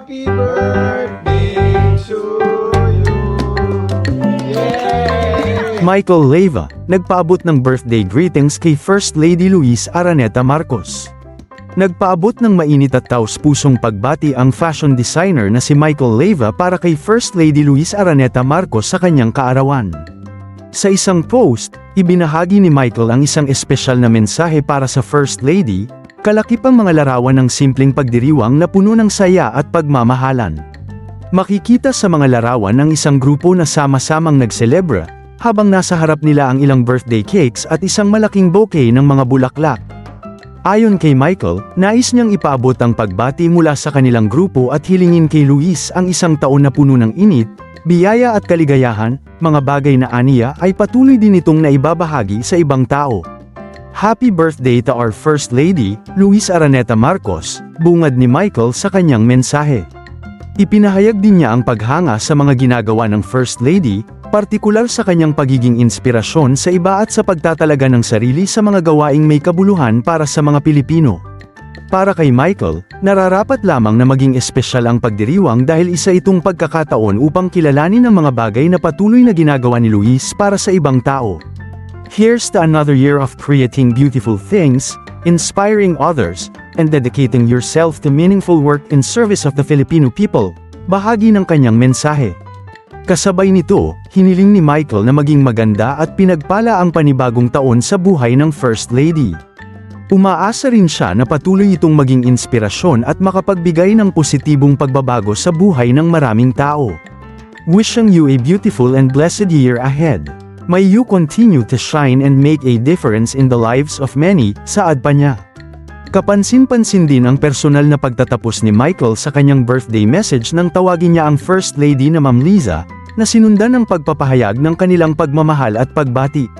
Happy birthday to you. Yay! Michael Leyva, nagpaabot ng birthday greetings kay First Lady Luis Araneta Marcos. Nagpaabot ng mainit at taos-pusong pagbati ang fashion designer na si Michael Leyva para kay First Lady Luis Araneta Marcos sa kanyang kaarawan. Sa isang post, ibinahagi ni Michael ang isang espesyal na mensahe para sa First Lady, kalakip ang mga larawan ng simpleng pagdiriwang na puno ng saya at pagmamahalan. Makikita sa mga larawan ang isang grupo na sama-samang nagselebra, habang nasa harap nila ang ilang birthday cakes at isang malaking bouquet ng mga bulaklak. Ayon kay Michael, nais niyang ipaabot ang pagbati mula sa kanilang grupo at hilingin kay Luis ang isang taon na puno ng init, biyaya at kaligayahan, mga bagay na aniya ay patuloy din itong naibabahagi sa ibang tao. Happy birthday to our First Lady, Luis Araneta Marcos, bungad ni Michael sa kanyang mensahe. Ipinahayag din niya ang paghanga sa mga ginagawa ng First Lady, partikular sa kanyang pagiging inspirasyon sa iba at sa pagtatalaga ng sarili sa mga gawaing may kabuluhan para sa mga Pilipino. Para kay Michael, nararapat lamang na maging espesyal ang pagdiriwang dahil isa itong pagkakataon upang kilalanin ang mga bagay na patuloy na ginagawa ni Luis para sa ibang tao. Here's to another year of creating beautiful things, inspiring others, and dedicating yourself to meaningful work in service of the Filipino people, bahagi ng kanyang mensahe. Kasabay nito, hiniling ni Michael na maging maganda at pinagpala ang panibagong taon sa buhay ng First Lady. Umaasa rin siya na patuloy itong maging inspirasyon at makapagbigay ng positibong pagbabago sa buhay ng maraming tao. Wishing you a beautiful and blessed year ahead. May you continue to shine and make a difference in the lives of many, saad pa niya. Kapansin-pansin din ang personal na pagtatapos ni Michael sa kanyang birthday message nang tawagin niya ang First Lady na Ma'am Liza, na sinundan ng pagpapahayag ng kanilang pagmamahal at pagbati.